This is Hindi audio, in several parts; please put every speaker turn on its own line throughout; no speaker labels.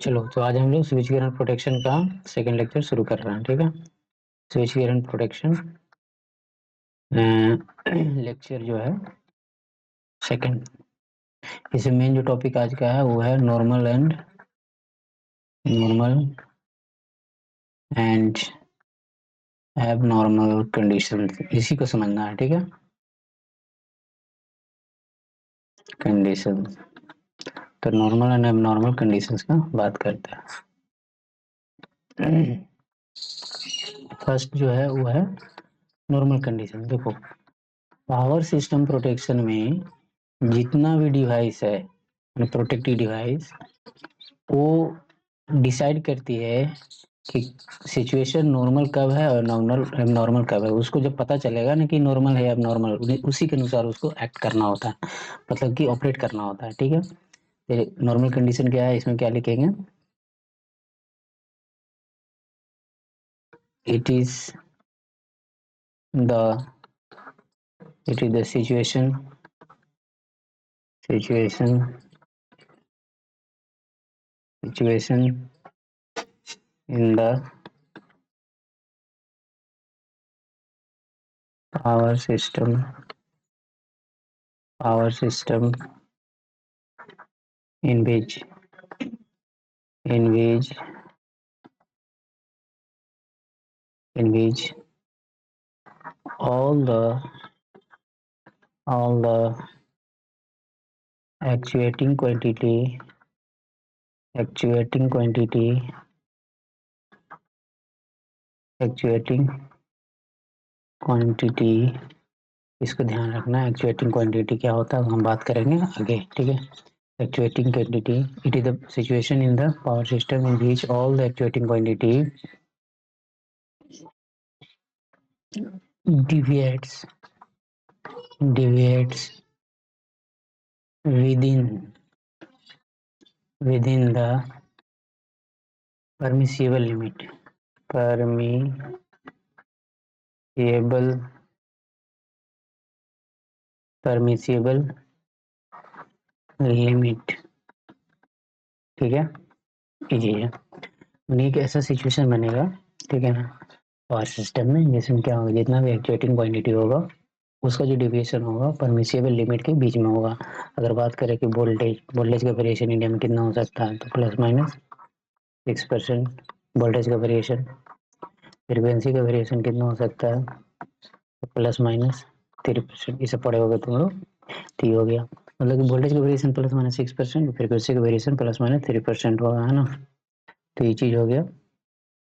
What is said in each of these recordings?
चलो तो आज हम लोग स्विच गियर प्रोटेक्शन का सेकंड लेक्चर शुरू कर रहे हैं। ठीक है, स्विच गियर प्रोटेक्शन लेक्चर जो है सेकंड। इसमें मेन जो टॉपिक आज का है वो है नॉर्मल एंड एबनॉर्मल कंडीशन। इसी को समझना है। ठीक है, कंडीशन। तो नॉर्मल एंड एबनॉर्मल कंडीशंस का बात करते हैं। फर्स्ट जो है वो है नॉर्मल कंडीशन। देखो, पावर सिस्टम प्रोटेक्शन में जितना भी डिवाइस है, प्रोटेक्टिव डिवाइस, वो डिसाइड करती है कि सिचुएशन नॉर्मल कब है और नॉर्मल कब है। उसको जब पता चलेगा ना कि नॉर्मल है या नॉर्मल, उसी के अनुसार उसको एक्ट करना होता है, मतलब कि ऑपरेट करना होता है। ठीक है, तो नॉर्मल कंडीशन क्या है, इसमें क्या लिखेंगे? It is the situation in the power system in which in which all the all the actuating quantity actuating quantity actuating quantity इसको ध्यान रखना। एक्चुएटिंग क्वांटिटी क्या होता है हम बात करेंगे आगे। ठीक है, actuating quantity, it is the situation in the power system in which all the actuating quantity deviates within the permissible limit। ठीक है, कीजिए। एक ऐसा सिचुएशन बनेगा, ठीक है ना, पावर सिस्टम में, जिसमें क्या होगा, जितना भी एक्चुएटिंग क्वांटिटी होगा उसका जो डिविएशन होगा परमिसिबल लिमिट के बीच में होगा। अगर बात करें कि वोल्टेज का वेरिएशन इंडिया में कितना हो सकता है, तो प्लस माइनस 6% वोल्टेज का वेरिएशन। फ्रीक्वेंसी का वेरिएशन कितना हो सकता है, तो प्लस माइनस 3%। इसे पढ़े होगे तुम लोग, ठीक हो गया। मतलब कि वोल्टेज का वेरिएशन प्लस माइनस 6%, फ्रीक्वेंसी का वेरिएशन प्लस माइनस 3% होगा, है ना। तो ये चीज हो गया,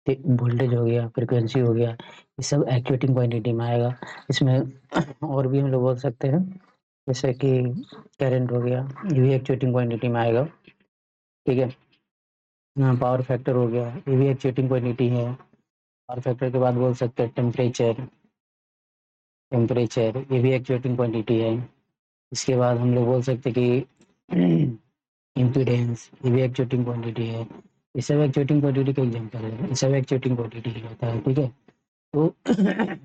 वोल्टेज हो गया, फ्रीक्वेंसी हो गया, ये सब एक्चुएटिंग क्वांटिटी में आएगा। इसमें और भी हम लोग बोल सकते हैं, जैसे कि करंट हो गया, ये भी एक्चुएटिंग क्वांटिटी में आएगा। ठीक है, पावर फैक्टर हो गया, ये भी एक्चुएटिंग क्वांटिटी है। पावर फैक्टर के बाद बोल सकते हैं टेम्परेचर, ये भी एक्चुएटिंग क्वांटिटी है। इसके बाद हम लोग बोल सकते हैं कि इम्पीडेंस, ये भी एक्चुएटिंग क्वांटिटी है। ये सब एक्चुएटिंग क्वांटिटी का एग्जांपल है, ये सब एक्चुएटिंग क्वांटिटी ही होता है। ठीक है, तो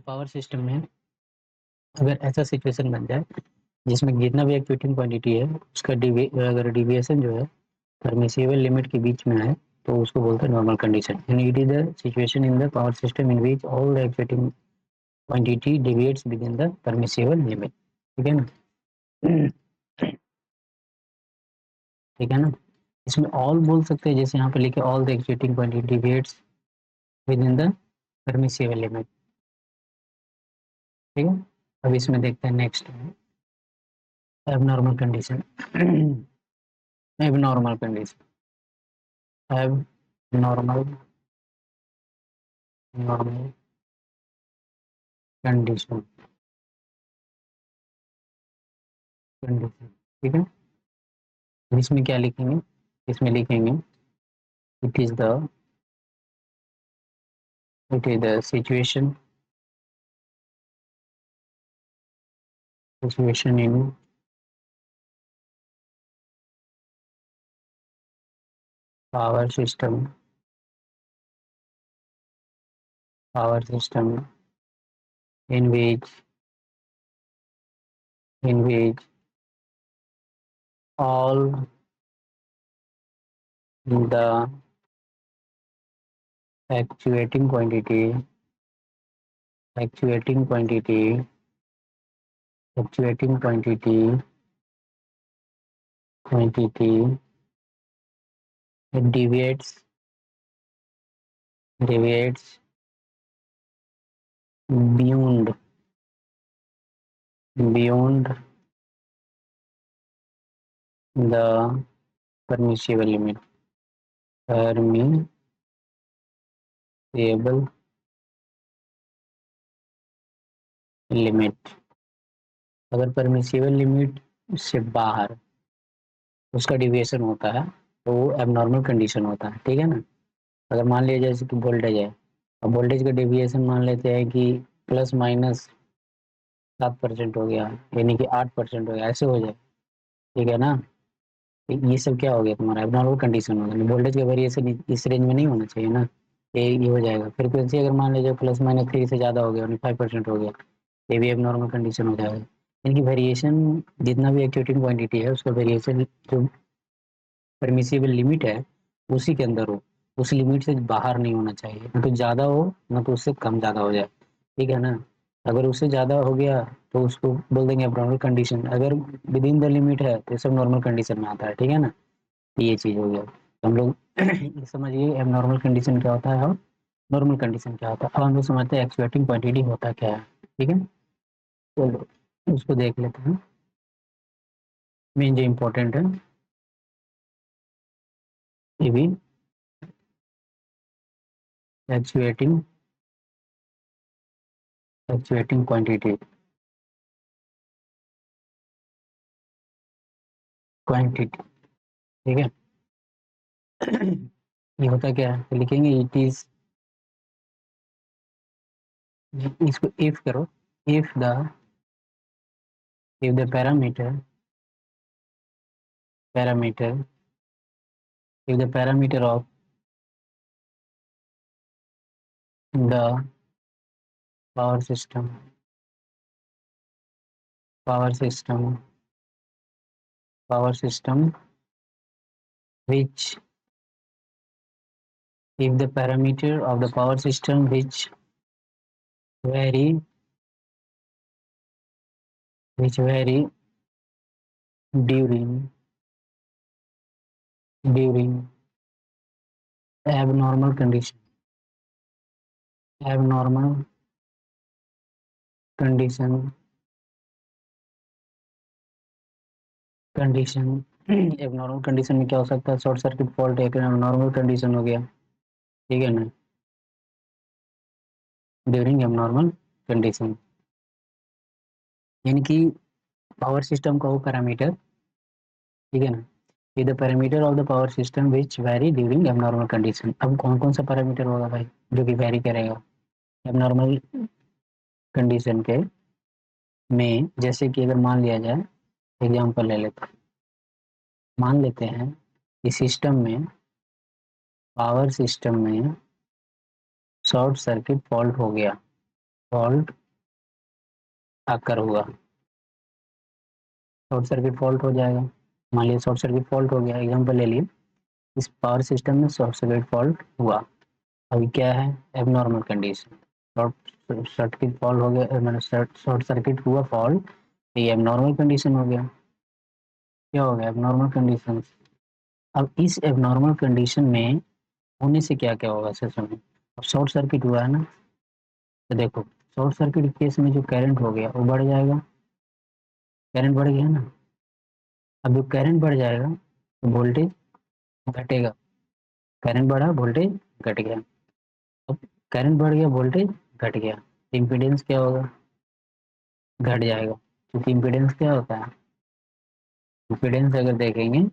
पावर सिस्टम में अगर ऐसा सिचुएशन बन जाए जिसमें जितना भी एक्चुएटिंग क्वांटिटी है उसका अगर डिविएशन जो है परमिसिबल लिमिट के बीच में है, तो उसको बोलते हैं normal condition. And it is the situation in the power system in which all the actuating quantity deviates within the permissible limit. ठीक है ना। ठीक है ना, इसमें ऑल बोल सकते हैं, जैसे यहाँ पे लिखे all the actuating quantity deviates within the permissible limit. ठीक है, अब इसमें देखते हैं next abnormal condition. Abnormal condition, abnormal normal condition condition. ठीक है, इसमें क्या लिखेंगे, इसमें लिखेंगे it is the situation in power system in which all the actuating quantity actuating quantity actuating quantity quantity deviates beyond the permissible limit अगर परमिसिबल लिमिट से बाहर उसका डिविएशन होता है तो वो एबनॉर्मल कंडीशन होता है, ठीक है ना। अगर मान लिया जैसे कि वोल्टेज है और वोल्टेज का डेविएशन मान लेते हैं कि प्लस माइनस 7% हो गया, यानी कि 8% हो गया, ऐसे हो जाए, ठीक है ना। तो ये सब क्या हो गया, तुम्हारा एबनॉर्मल कंडीशन हो गया। वोल्टेज का वेरिएशन इस रेंज में नहीं होना चाहिए ना, ये हो जाएगा। फ्रिक्वेंसी अगर मान लीजिए प्लस माइनस 3 से ज़्यादा हो गया, 5% हो गया, ये भी एबनॉर्मल कंडीशन हो जाएगा। यानी कि वेरिएशन जितना भी एक्यूटिंग क्वांटिटी है उसका वेरिएशन जो परमिसिबल लिमिट है उसी के अंदर हो, उस लिमिट से बाहर नहीं होना चाहिए, ना तो ज़्यादा हो ना तो उससे कम ज़्यादा हो जाए, ठीक है ना। अगर उससे ज़्यादा हो गया तो उसको बोल देंगे एबनॉर्मल कंडीशन, अगर विद इन द लिमिट है तो सब नॉर्मल कंडीशन में आता है, ठीक है ना। ये चीज़ हो गया। तो हम लोग ये समझिए एबनॉर्मल कंडीशन क्या होता है और नॉर्मल कंडीशन क्या होता है। अब हम लोग समझते हैं एक्चुएटिंग क्वांटिटी होता क्या है, ठीक है। चलो उसको देख लेते हैं। मेन जो इम्पोर्टेंट है ये भी एक्चुएटिंग एक्चुएटिंग क्वांटिटी क्वांटिटी ठीक है। ये होता क्या है, तो लिखेंगे इट इज, इसको इफ करो, if the parameter parameter if the parameter of the power system power system power system which if the parameter of the power system vary which vary during abnormal condition abnormal condition condition abnormal condition में क्या हो सकता है, शॉर्ट सर्किट फॉल्ट एक एबनॉर्मल कंडीशन हो गया, ठीक है ना, ड्यूरिंग एबनॉर्मल कंडीशन। यानी कि पावर सिस्टम का वो पैरामीटर, ठीक है ना, ये the parameter of the power system which very during abnormal condition. अब कौन कौन सा पैरामीटर होगा भाई जो कि वेरी करेगा एबनॉर्मल कंडीशन के में। जैसे कि अगर मान लिया जाए, एग्जांपल ले लेते हैं, मान लेते हैं कि पावर सिस्टम में शॉर्ट सर्किट फॉल्ट हो गया, फॉल्ट आकर हुआ, शॉर्ट सर्किट फॉल्ट हो जाएगा। मान लिया शॉर्ट सर्किट फॉल्ट हो गया, एग्जांपल ले लिए, इस पावर सिस्टम में शॉर्ट सर्किट फॉल्ट हुआ। अभी क्या है, abnormal condition, short circuit fault हो गया, मैंने शॉर्ट सर्किट हुआ फॉल्ट, ये एबनॉर्मल कंडीशन हो गया। क्या हो गया, एबनॉर्मल कंडीशन। अब इस एबनॉर्मल कंडीशन में होने से क्या क्या होगा सिस्टम में। अब शॉर्ट सर्किट हुआ है ना, तो देखो शॉर्ट सर्किट केस में जो करंट हो गया वो बढ़ जाएगा, करंट बढ़ गया ना। अब जो करंट बढ़ जाएगा तो वोल्टेज घटेगा, करंट बढ़ा वोल्टेज घट गया। अब करंट बढ़ गया वोल्टेज घट गया, इम्पीडेंस क्या होगा, घट जाएगा। क्योंकि इम्पीडेंस क्या होता है, इम्पीडेंस अगर देखेंगे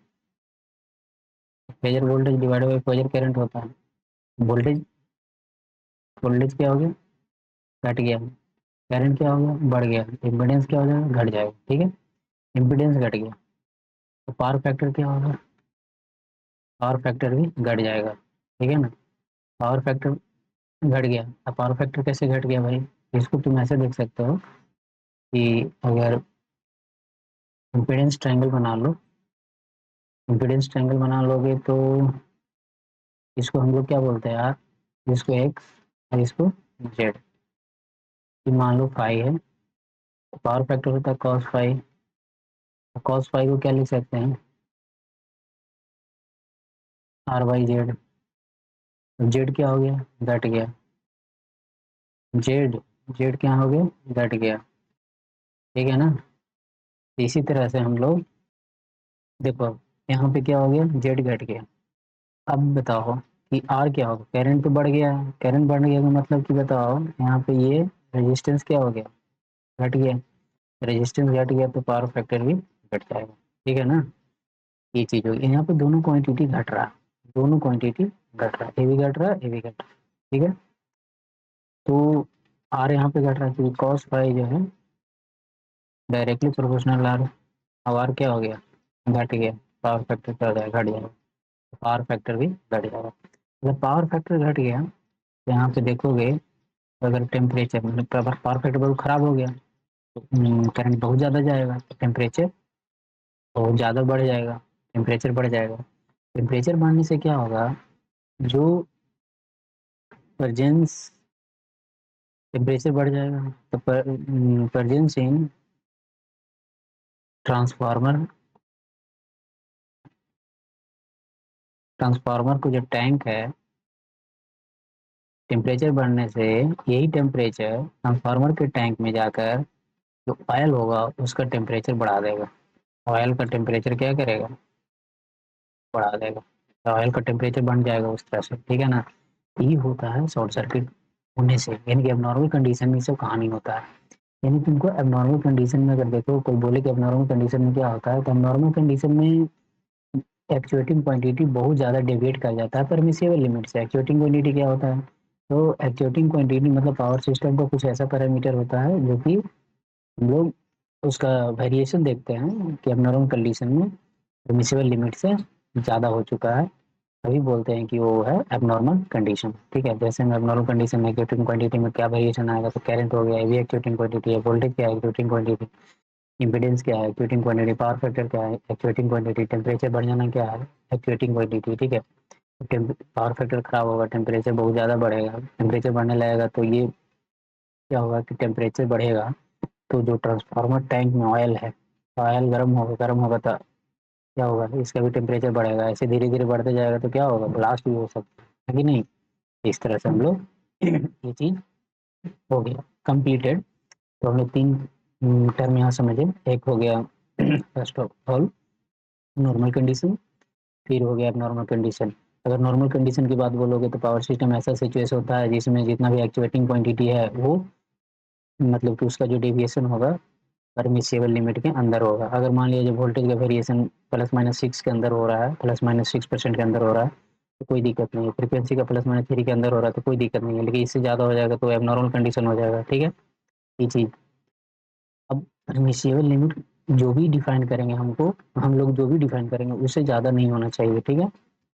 phasor voltage divide by phasor current होता है। वोल्टेज वोल्टेज क्या हो गया, घट गया, करंट क्या हो गया, बढ़ गया, इम्पीडेंस क्या हो जाएगा, घट जाएगा, ठीक है। इम्पीडेंस घट गया तो पावर फैक्टर क्या होगा, पावर फैक्टर भी घट जाएगा, ठीक है ना। पावर फैक्टर घट गया। अब पावर फैक्टर कैसे घट गया भाई, इसको तुम ऐसे देख सकते हो कि अगर इम्पीडेंस ट्रायंगल बना लो, इम्पीडेंस ट्रायंगल बना लोगे तो इसको हम लोग क्या बोलते हैं यार, इसको एक्स और इसको जेड। मान लो फाइव है, तो पावर फैक्टर होता है कॉस फाइव। कॉस फाइव को क्या लिख सकते हैं, आर बाई जेड। जेड क्या हो गया, घट गया। जेड जेड क्या हो गया, घट गया। ठीक है ना। इसी तरह से हम लोग देखो, यहाँ पे क्या हो गया, जेड घट गया। अब बताओ कि आर क्या होगा, करंट तो बढ़ गया है, करंट बढ़ गया का मतलब कि बताओ यहाँ पे ये रेजिस्टेंस क्या हो गया, घट गया। रेजिस्टेंस घट गया तो पावर फैक्टर भी घट जाएगा। ठीक है ना। ये चीज होगी, यहाँ पे दोनों क्वांटिटी घट रहा है, दोनों क्वांटिटी घट रहा है, ए भी घट रहा है, ए भी घट रहा है। ठीक है। तो आर यहाँ पे घट रहा है क्योंकि कॉस फाई जो है डायरेक्टली प्रोपोर्शनल आर। अब आर क्या हो गया, घट गया। पावर फैक्टर क्या हो जाएगा, घट जाएगा। पावर फैक्टर भी घट जाएगा। जब पावर फैक्टर घट गया तो यहाँ पे देखोगे, अगर टेम्परेचर मतलब पावर फैक्टर बहुत खराब हो गया तो करंट बहुत ज़्यादा जाएगा, तो टेम्परेचर बहुत ज़्यादा बढ़ जाएगा, टेम्परेचर बढ़ जाएगा। टेम्परेचर बढ़ने से क्या होगा, जो प्रेजेंस, टेम्परेचर बढ़ जाएगा तो प्रेजेंस इन ट्रांसफार्मर, ट्रांसफार्मर को जो टैंक है, टेम्परेचर बढ़ने से यही टेम्परेचर ट्रांसफार्मर के टैंक में जाकर जो ऑयल होगा उसका टेम्परेचर बढ़ा देगा। ऑयल का टेम्परेचर क्या करेगा, बढ़ा देगा। तो ऑयल का टेम्परेचर बढ़ जाएगा उस तरह से। ठीक है ना। ये होता है शॉर्ट सर्किट होने से, यानी कि एबनॉर्मल कंडीशन में सब कहानी होता है। यानी तुमको एबनॉर्मल कंडीशन में अगर देखो, कोई बोले कि एबनॉर्मल कंडीशन में क्या होता है, तो एबनॉर्मल कंडीशन में एक्चुएटिंग क्वांटिटी बहुत ज़्यादा डेविएट कर जाता है परमिसिबल लिमिट से। एक्चुएटिंग क्वांटिटी क्या होता है, तो एक्चुएटिंग क्वांटिटी मतलब पावर सिस्टम का कुछ ऐसा पैरामीटर होता है जो कि हम लोग उसका वेरिएशन देखते हैं कि एबनॉर्मल कंडीशन में परमिसिबल लिमिट से ज़्यादा हो चुका है, तभी बोलते हैं कि वो है एबनॉर्मल कंडीशन। ठीक है। जैसे हम एबनॉर्मल कंडीशन में एक्चुएटिंग क्वांटिटी में क्या वेरिएशन आएगा, तो करंट हो गया, ये भी एक्चुएटिंग क्वांटिटी है। वोल्टेज क्या है, एक्चुएटिंग क्वांटिटी। इम्पीडेंस क्या है, एक्चुएटिंग क्वांटिटी। पावर फैक्टर क्या है, एक्चुएटिंग क्वांटिटी। टेम्परेचर बढ़ जाना क्या है, एक्चुएटिंग क्वांटिटी। ठीक है। पावर फैक्टर खराब होगा, टेम्परेचर बहुत ज़्यादा बढ़ेगा, टेम्परेचर बढ़ने लगेगा तो ये क्या होगा कि टेम्परेचर बढ़ेगा तो जो ट्रांसफार्मर टैंक में ऑयल है, ऑयल गर्म होगा तो क्या होगा, इसका भी टेम्परेचर बढ़ेगा। ऐसे धीरे धीरे बढ़ते जाएगा तो क्या होगा, ब्लास्ट भी हो सकता है कि नहीं। इस तरह से हम लोग ये चीज हो गया कंप्लीटेड। तो हम लोग तीन टर्म यहाँ समझे। एक हो गया first of all normal condition, फिर हो गया नॉर्मल कंडीशन। अगर नॉर्मल कंडीशन की बात बोलोगे तो पावर सिस्टम ऐसा सिचुएशन होता है जिसमें जितना भी एक्चुएटिंग क्वांटिटी है वो मतलब कि उसका जो डेविएशन होगा परमिसिबल लिमिट के अंदर होगा। अगर मान लिया जो वोल्टेज का वेरिएशन प्लस माइनस सिक्स के अंदर हो रहा है, प्लस माइनस 6% के अंदर हो रहा है, तो कोई दिक्कत नहीं है। फ्रीक्वेंसी का प्लस माइनस थ्री के अंदर हो रहा है तो कोई दिक्कत नहीं है, लेकिन इससे ज़्यादा हो जाएगा तो एबनॉर्मल कंडीशन हो जाएगा। ठीक है। ये चीज़। अब परमिसिबल लिमिट जो भी डिफाइन करेंगे हमको, हम लोग जो भी डिफाइन करेंगे उससे ज़्यादा नहीं होना चाहिए। ठीक है।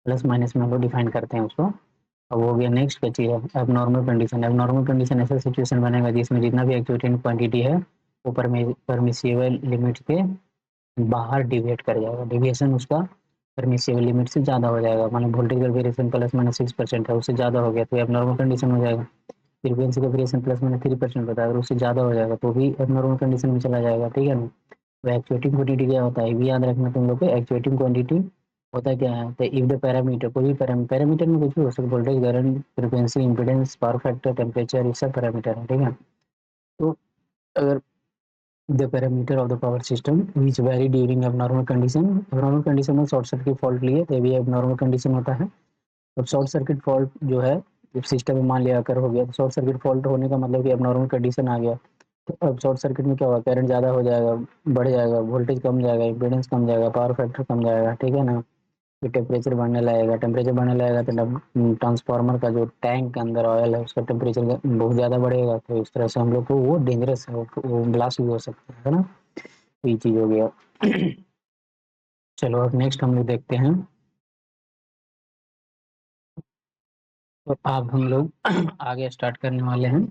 प्लस माइनस में हम लोग डिफाइन करते हैं उसको। अब हो गया नेक्स्ट का चीज़ है एबनॉर्मल कंडीशन। एबनॉर्मल कंडीशन ऐसा सिचुएशन बनेगा जिसमें जितना भी एक्चुएटिंग क्वांटिटी है वो परमिसिबल लिमिट के बाहर डिविएट कर जाएगा। डिविएशन उसका परमिसिबल लिमिट से ज़्यादा हो जाएगा। मान लो वोल्टेज का वेरिएशन प्लस माइनस 6% है, उससे ज़्यादा हो गया तो एबनॉर्मल कंडीशन हो जाएगा। फ्रीक्वेंसी का वेरिएशन प्लस माइनस 3% बताया, अगर उससे ज़्यादा हो जाएगा तो भी एबनॉर्मल कंडीशन में चला जाएगा। ठीक है ना। तो एक्चुएटिंग क्वांटिटी क्या होता है ये भी याद रखना तुम लोग को। एक्चुएटिंग क्वांटिटी होता क्या है, तो इफ द पैरामीटर, कोई भी पैरामीटर में कुछ भी हो सकता है, voltage, current, frequency, impedance, power factor, temperature, ये सब पैरामीटर है। ठीक है। तो अगर the parameter of the power system which vary during abnormal condition, abnormal condition में शॉर्ट सर्किट फॉल्ट लिए तो भी abnormal condition होता है। अब शॉर्ट सर्किट फॉल्ट जो है जब सिस्टम में मान लिया कर हो गया, तो शॉर्ट सर्किट फॉल्ट होने का मतलब कि abnormal कंडीशन आ गया। तो अब शॉर्ट सर्किट में क्या होगा, करंट ज़्यादा हो जाएगा, बढ़ जाएगा, वोल्टेज कम जाएगा, इम्पीडेंस कम जाएगा, पावर फैक्टर कम जाएगा। ठीक है ना। फिर टेम्परेचर बढ़ने लगेगा, टेम्परेचर बढ़ने लगेगा तो ट्रांसफार्मर का जो टैंक के अंदर ऑयल है उसका टेम्परेचर बहुत ज़्यादा बढ़ेगा। तो इस तरह से हम लोग को वो डेंजरस है, वो ब्लास्ट भी हो सकता है ना। तो ये चीज़ हो गया। चलो अब नेक्स्ट हम लोग देखते हैं। तो अब हम लोग आगे स्टार्ट करने वाले हैं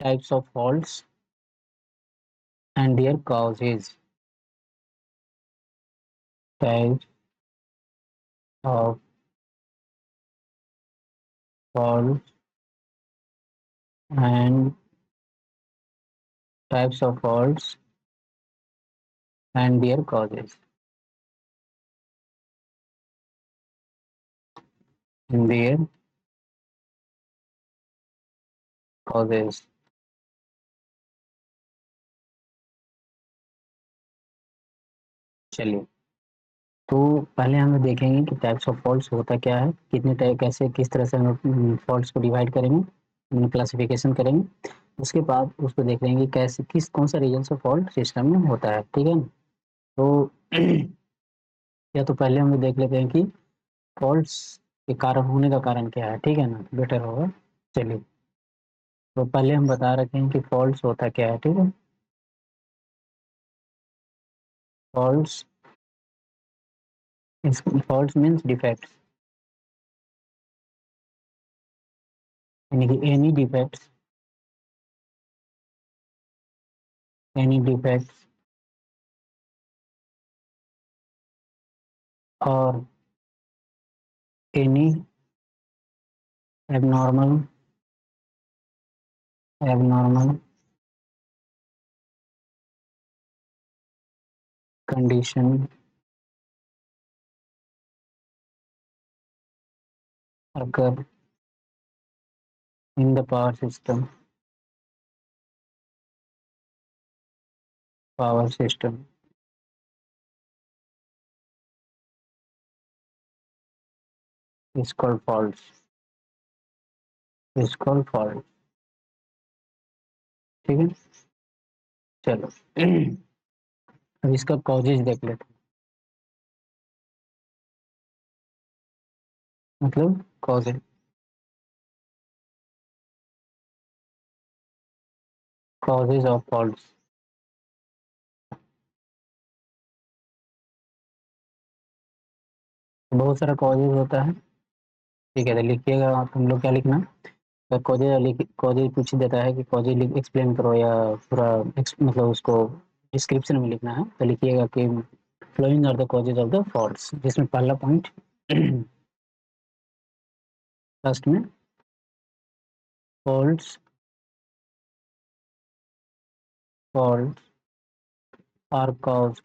types of faults and their causes. Types of faults and types of faults and their causes. Their causes. चलिए, तो पहले हम देखेंगे कि टाइप्स ऑफ फॉल्ट्स होता क्या है, कितने टाइप, कैसे किस तरह से हम फॉल्ट्स को डिवाइड करेंगे, क्लासिफिकेशन करेंगे। उसके बाद उसको देख लेंगे कैसे किस कौन सा रीजन से फॉल्ट सिस्टम में होता है, ठीक है ना। तो या तो पहले हम लोग देख लेते हैं कि फॉल्ट्स के कारण होने का कारण क्या है, ठीक है ना, बेटर होगा। चलिए, तो पहले हम बता रखे हैं कि फॉल्ट्स होता क्या है, ठीक है। फॉल्ट्स फॉल्ट्स मीन्स डिफेक्ट्स, यानी कि एनी डिफेक्ट्स और any abnormal abnormal condition occur in the power system is called fault, ठीक है। चलो, अब इसका कॉजेज देख लेते हैं, मतलब कॉजेज ऑफ फॉल्ट्स। बहुत सारा कॉजेज होता है, ठीक है। तो लिखिएगा आप, हम लोग क्या लिखना, कॉजेज पूछ देता है कि कॉजेज एक्सप्लेन करो या पूरा मतलब उसको डिस्क्रिप्शन में लिखना है, तो लिखिएगा कि following are the causes of the faults, जिसमें पहला पॉइंट फर्स्ट में, faults faults are caused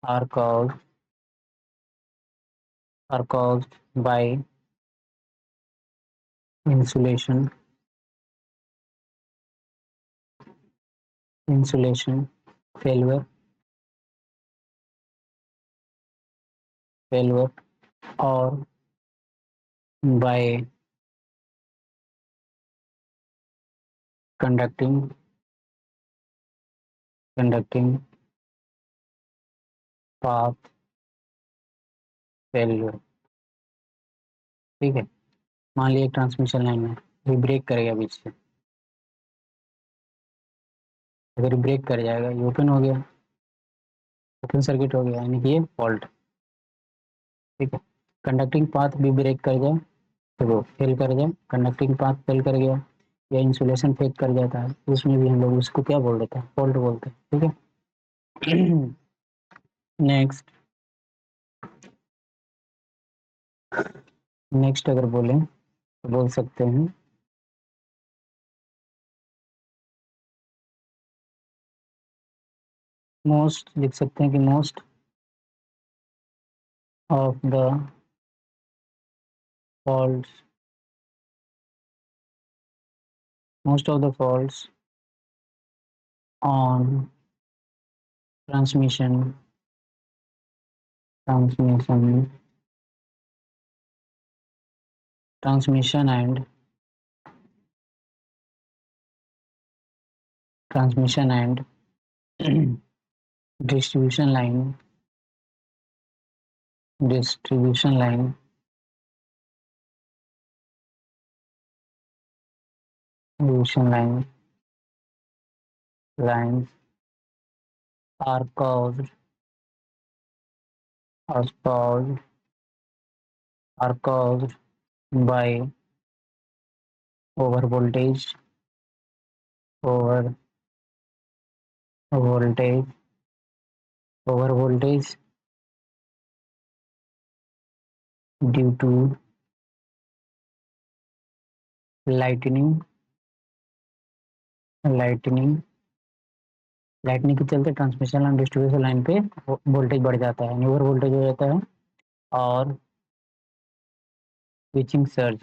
are caused are caused by insulation insulation failure failure or by conducting path failure, ठीक है। मान लिया एक ट्रांसमिशन लाइन में ये ब्रेक करेगा बीच से, अगर ब्रेक कर जाएगा ये ओपन हो गया, ओपन सर्किट हो गया, यानी कि ये फॉल्ट, ठीक है। कंडक्टिंग पाथ भी ब्रेक कर जाए, तो वो फेल कर जाए, कंडक्टिंग पाथ फेल कर गया या इंसुलेशन फेल कर जाता है, उसमें भी हम लोग उसको क्या बोल देते हैं, फॉल्ट बोलते हैं, ठीक है। नेक्स्ट नेक्स्ट अगर बोलें तो बोल सकते हैं मोस्ट, लिख सकते हैं कि of the faults most of the faults on transmission transmission transmission and transmission and distribution line distribution line distribution line lines are are caused are caused by over voltage over voltage over voltage due to lightning lightning lightning के चलते ट्रांसमिशन एंड डिस्ट्रीब्यूशन लाइन पे वोल्टेज बढ़ जाता है, ओवर वोल्टेज हो जाता है। और switching surge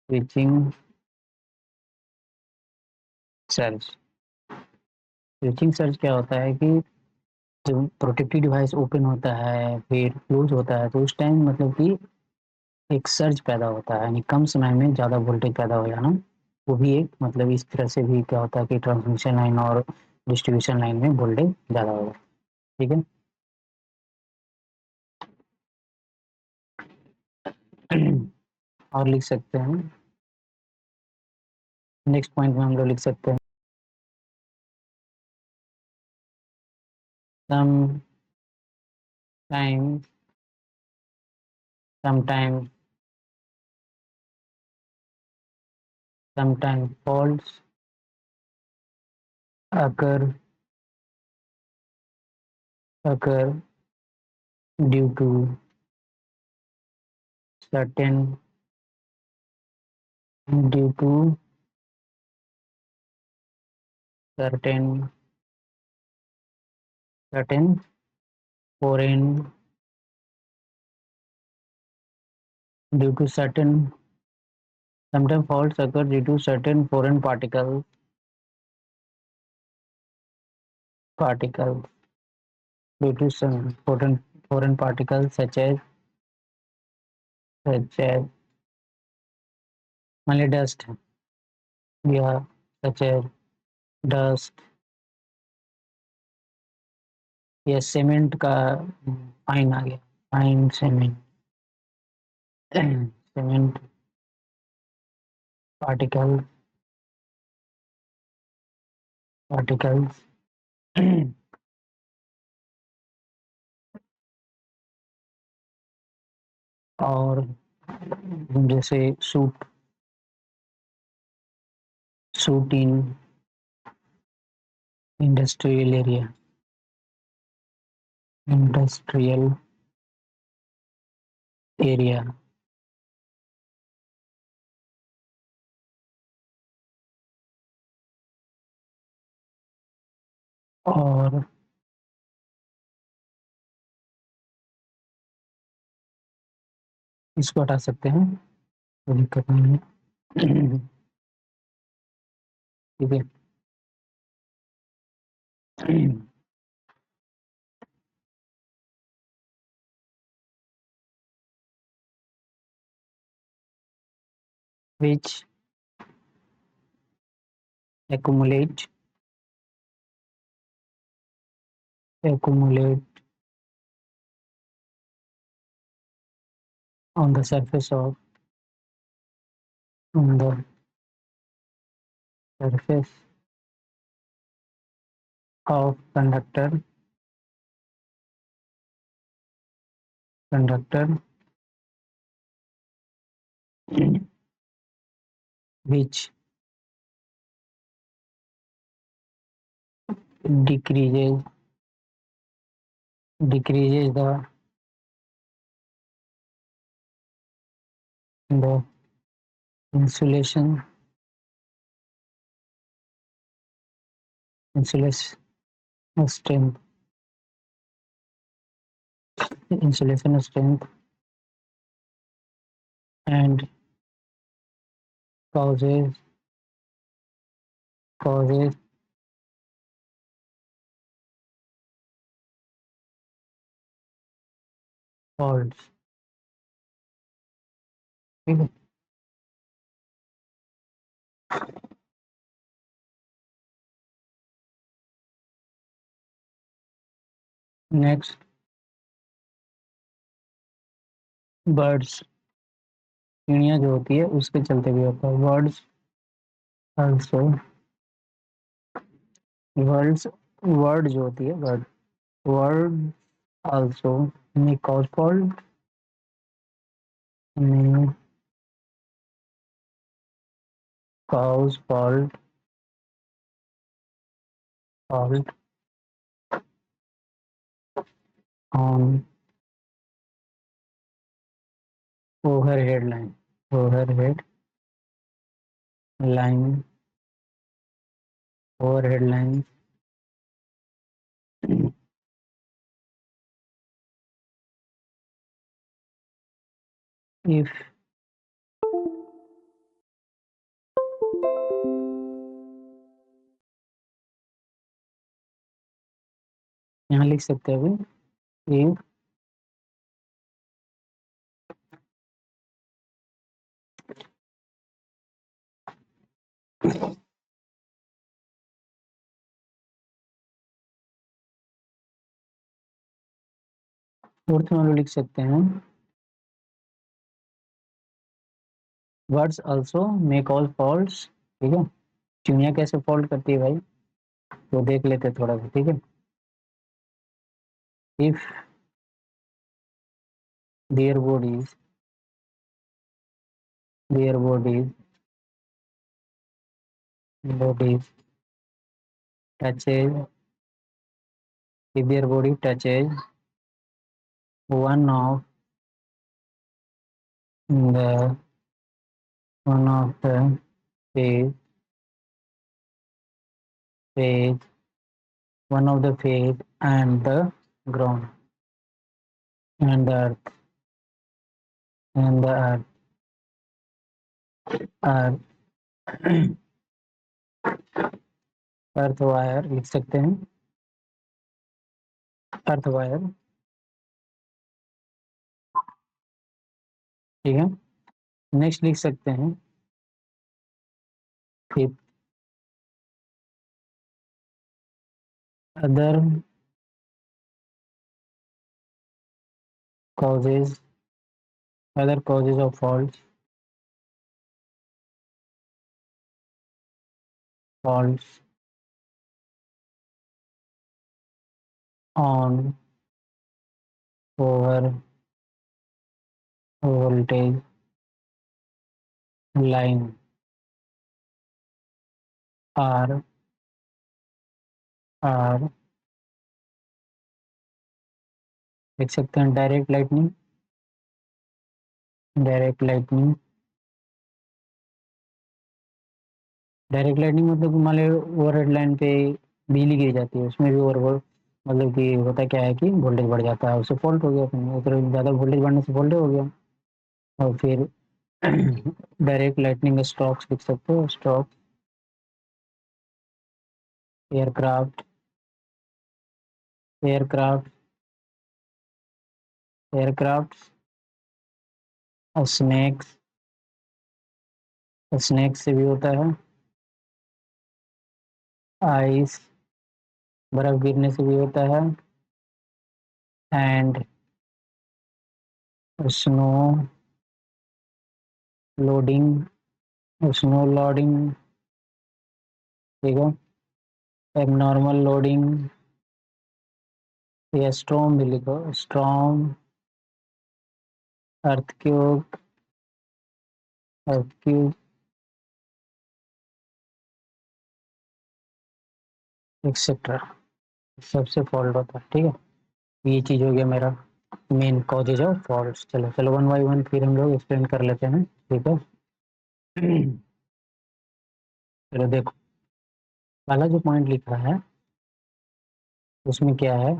switching surge switching surge क्या होता है कि जब प्रोटेक्टिव डिवाइस ओपन होता है फिर क्लोज होता है तो उस टाइम मतलब कि एक सर्ज पैदा होता है, यानी कम समय में ज़्यादा वोल्टेज पैदा हो जाना। वो भी एक मतलब इस तरह से भी क्या होता है कि ट्रांसमिशन लाइन और डिस्ट्रीब्यूशन लाइन में वोल्टेज ज़्यादा होगा। ठीक है। और लिख सकते हैं, नेक्स्ट पॉइंट में हम लोग लिख सकते हैं some time sometime sometime faults occur occur due to certain due to certain certain foreign due to certain sometimes faults occur due to certain foreign particles due to some foreign particles such as मान dust या such as dust या सीमेंट का फाइन आ गया, फाइन सीमेंट सीमेंट पार्टिकल्स और जैसे suit in industrial area industrial area और इसको हटा सकते हैं, कोई दिक्कत नहीं है। ठीक है। which accumulate on the on the surface of conductor which decreases the insulation insulation strength insulation strength and causes causes faults। ठीक है। नेक्स्ट बर्ड्स, चिड़िया जो होती है उसके चलते भी होता है। बर्ड्स आल्सो वर्ड्स वर्ड जो होती है word word also may cause fault may cause fault on overhead line, overhead line, overhead line if यहाँ लिख सकते हैं अभी if फोर्थ वाला लिख सकते हैं words also may call faults, ठीक है। चिड़िया कैसे फॉल्ट करती है भाई, तो देख लेते हैं थोड़ा सा, ठीक है। If their bodies their bodies touches, if their body touches one of the one of the phase phase one of the phase and the ground and the earth and the earth earth wire लिख सकते हैं, अर्थ वायर, ठीक है। नेक्स्ट लिख सकते हैं if other causes of faults on over voltage line are लिख सकते हैं direct lightning, direct lightning, direct lightning मतलब मान लो ओवरहेड लाइन पे बिजली गिर जाती है, उसमें भी ओवर मतलब कि होता क्या है कि वोल्टेज बढ़ जाता है, उससे फॉल्ट हो गया, उधर ज़्यादा वोल्टेज बढ़ने से फॉल्ट हो गया। और फिर डायरेक्ट लाइटनिंग स्ट्रोक्स लिख सकते हो, stroke aircraft aircraft aircraft snacks, snacks से भी होता है, आइस बर्फ गिरने से भी होता है, and snow loading, snow loading, ठीक है। एबनॉर्मल लोडिंग या स्टॉर्म भी लिखो, स्टॉर्म, अर्थक्वेक, अर्थक्वेक एक्सेट्रा सबसे फॉल्ट होता है, ठीक है। ये चीज हो गया मेरा मेन कॉजेज ऑफ फॉल्ट्स। चलो चलो वन बाई वन फिर हम लोग एक्सप्लेन कर लेते हैं, ठीक है। चलो देखो, पहला जो पॉइंट लिखा है उसमें क्या है,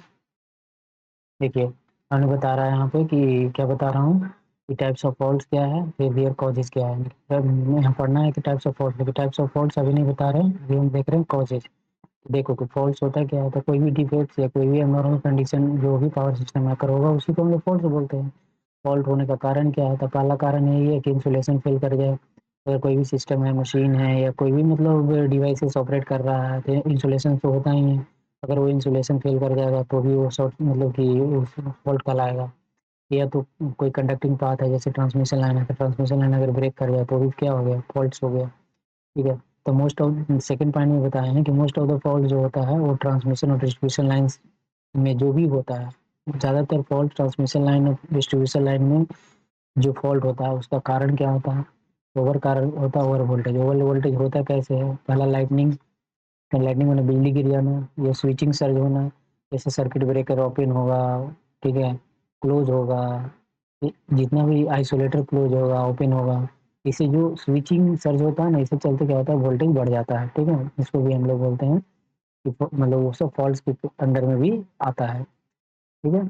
देखिए हमने बता रहा है यहाँ पे कि क्या बता रहा हूँ कि टाइप्स ऑफ फॉल्ट्स क्या है, फिर देयर कॉजेज क्या है। यहाँ पढ़ना है कि टाइप्स ऑफ फॉल्ट, लेकिन टाइप्स ऑफ फॉल्ट्स अभी नहीं बता रहे हैं, अभी हम देख रहे हैं कॉजेज। देखो कि फॉल्ट्स होता है क्या होता है, कोई भी डिफेक्ट्स या कोई भी एबनॉर्मल कंडीशन जो भी पावर सिस्टम में अकर होगा उसी को हम लोग फॉल्ट बोलते हैं। फॉल्ट होने का कारण क्या है, तो पहला कारण यही है कि इंसुलेशन फेल कर जाए। अगर कोई भी सिस्टम है, मशीन है या कोई भी मतलब डिवाइसेस ऑपरेट कर रहा है तो इंसुलेशन तो होता ही है। अगर वो इंसुलेशन फेल कर जाएगा तो भी वो शॉर्ट मतलब कि फॉल्ट कहलाएगा। या तो कोई कंडक्टिंग पाथ है जैसे ट्रांसमिशन लाइन है, तो ट्रांसमिशन लाइन अगर ब्रेक कर जाए तो भी क्या हो गया, फॉल्ट्स हो गया, ठीक है। तो मोस्ट ऑफ सेकंड पॉइंट में बताया है कि मोस्ट ऑफ द फॉल्ट जो होता है वो ट्रांसमिशन और डिस्ट्रीब्यूशन लाइन्स में जो भी होता है, ज़्यादातर फॉल्ट ट्रांसमिशन लाइन और डिस्ट्रीब्यूशन लाइन में जो फॉल्ट होता है उसका कारण क्या होता है, ओवर कारण होता है, ओवर वोल्टेज। ओवर वोल्टेज होता कैसे है, पहला लाइटनिंग, लाइटनिंग होना बिजली गिर जाना या स्विचिंग सर्ज होना, जैसे सर्किट ब्रेकर ओपन होगा, ठीक है, क्लोज होगा, जितना भी आइसोलेटर क्लोज होगा, ओपन होगा, इससे जो स्विचिंग सर्ज होता है ना, इससे चलते क्या होता है, वोल्टेज बढ़ जाता है, ठीक है। इसको भी हम लोग बोलते हैं कि मतलब वो सब फॉल्ट्स के अंडर में भी आता है, ठीक है।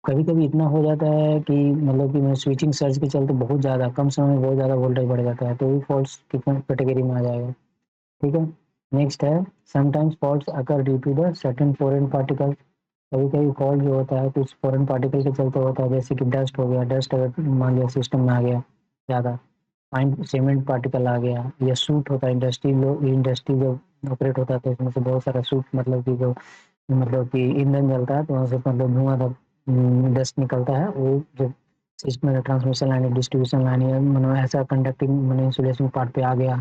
कभी-कभी इतना हो जाता है कि मतलब कि मैं स्विचिंग सर्ज के चलते बहुत ज़्यादा कम समय में बहुत ज़्यादा वोल्टेज बढ़ जाता है, तो वो फॉल्ट्स की कैटेगरी में आ जाएगा, ठीक है। नेक्स्ट है sometimes faults occur due to the certain foreign particle. कभी-कभी फॉल्ट जो होता है कुछ फॉरेन पार्टिकल के चलते होता है, जैसे कि डस्ट हो गया, डस्ट अगर मान लिया सिस्टम में आ गया ज़्यादा, फाइन सीमेंट पार्टिकल आ गया, या सूट होता है इंडस्ट्री जो ऑपरेट होता है तो उसमें से बहुत सारा सूट मतलब कि जो मतलब कि ईंधन जलता है तो वहाँ से मतलब धुआं डस्ट निकलता है, वो जो सिस्टम में ट्रांसमिशन लाइन डिस्ट्रीब्यूशन लाइन है मतलब ऐसा कंडक्टिंग मैंने इंसुलेशन पार्ट पे आ गया,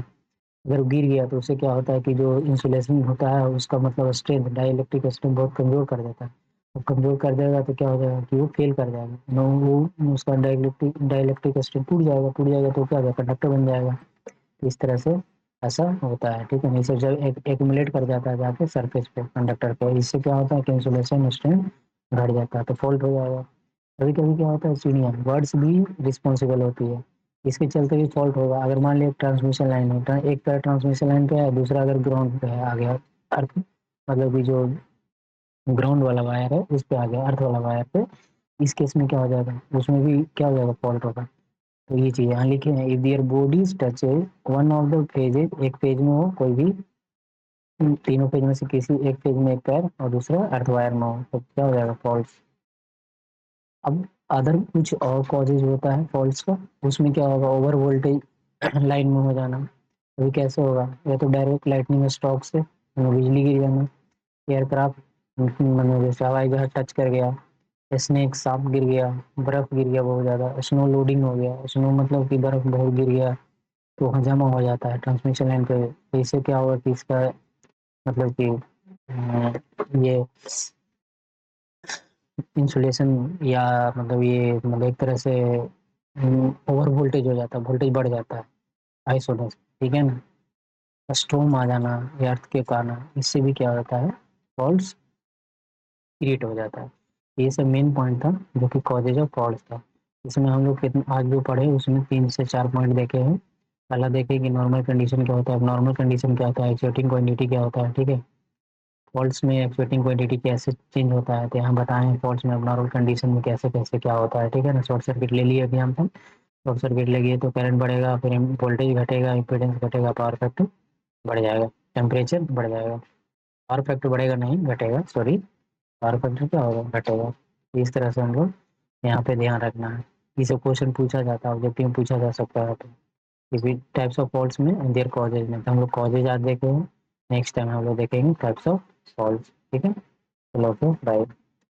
अगर वो गिर गया तो उससे क्या होता है कि जो इंसुलेशन होता है उसका मतलब स्ट्रेंथ डाइलेक्ट्रिक स्ट्रेंथ बहुत कमज़ोर कर देता है। वो कमज़ोर कर देगा तो क्या हो जाएगा कि वो फेल कर जाएगा, नो वो उसका डाइलेक्ट्रिक स्ट्रेंथ टूट जाएगा तो क्या हो जाएगा, कंडक्टर बन जाएगा। इस तरह से ऐसा होता है, ठीक है। नहीं सर, जब एक्यूमुलेट कर जाता है जाके सरफेस पे कंडक्टर पे, इससे क्या होता है कि इंसुलेशन स्ट्रेंथ घट जाता है तो फॉल्ट हो जाएगा। कभी-कभी क्या होता है चिड़िया बर्ड्स भी रिस्पॉन्सिबल होती है, इसके चलते भी फॉल्ट होगा। अगर मान लिया ट्रांसमिशन लाइन है, एक पैर ट्रांसमिशन लाइन पे है, दूसरा अगर ग्राउंड पे है आ गया अर्थ मतलब कि जो ग्राउंड वाला वायर है उस पे आ गया अर्थ वाला वायर पे, इस केस में क्या हो जाएगा, उसमें भी क्या हो जाएगा, फॉल्ट होगा। तो ये चीज़ यहाँ लिखे हैं, if their bodies touches one of the phases, एक फेज में हो कोई भी तीनों फेज में से किसी एक फेज में एक पैर और दूसरा अर्थ वायर में हो तो क्या हो जाएगा, फॉल्स। अब अदर कुछ और कॉजेज होता है फॉल्स का, उसमें क्या होगा, ओवर वोल्टेज लाइन में हो जाना। अभी कैसे होगा, या तो डायरेक्ट लाइटनिंग स्ट्रोक से बिजली गिर जाना, एयरक्राफ्ट मतलब जैसे हवाई जहाज टच कर गया, स्नेक सांप गिर गया, बर्फ गिर गया बहुत ज़्यादा, स्नो लोडिंग हो गया, स्नो मतलब कि बर्फ बहुत गिर गया तो वहाँ जमा हो जाता है ट्रांसमिशन लाइन पे, तो इससे क्या होगा कि इसका मतलब कि ये इंसुलेशन या मतलब ये मतलब एक तरह से ओवर वोल्टेज हो जाता है, वोल्टेज बढ़ जाता है आइसोलेशन, ठीक है ना। स्टॉर्म आ जाना या अर्थक्वेक आना, इससे भी क्या होता है, फॉल्ट्स क्रिएट हो जाता है। ये सब मेन पॉइंट था जो कि कॉजेज ऑफ फॉल्ट्स था। इसमें हम लोग कितने आज जो पढ़े उसमें 3 से 4 पॉइंट देखे हैं। पहला देखें कि नॉर्मल कंडीशन क्या होता है, नॉर्मल कंडीशन क्या होता है, एक्सपेक्टिंग क्वांटिटी क्या होता है, ठीक है। फॉल्ट्स में एक्सपेक्टिंग क्वांटिटी कैसे चेंज होता है, तो यहाँ बताएं फॉल्ट्स में नॉर्मल कंडीशन में कैसे कैसे क्या होता है, ठीक है ना। शॉर्ट सर्किट ले लिए अभी हम तो, शॉर्ट सर्किट लगी तो करंट बढ़ेगा, फिर वोल्टेज घटेगा, इम्पीडेंस घटेगा, पावर फैक्टर बढ़ जाएगा, टेम्परेचर बढ़ जाएगा, पावर फैक्टर बढ़ेगा नहीं घटेगा, सॉरी, पावर फैक्टर क्या होगा, घटेगा। इस तरह से हम लोग यहाँ पे ध्यान रखना है। ये सब क्वेश्चन पूछा जाता है, ऑब्जेक्टिव में पूछा जा सकता है। तो इसी टाइप्स ऑफ फॉल्ट्स में एंड देयर कॉजेज में तो हम लोग कॉजेज आज देखे हैं, नेक्स्ट टाइम हम लोग देखेंगे टाइप्स ऑफ फॉल्ट्स, ठीक है। चलो फिर बाय।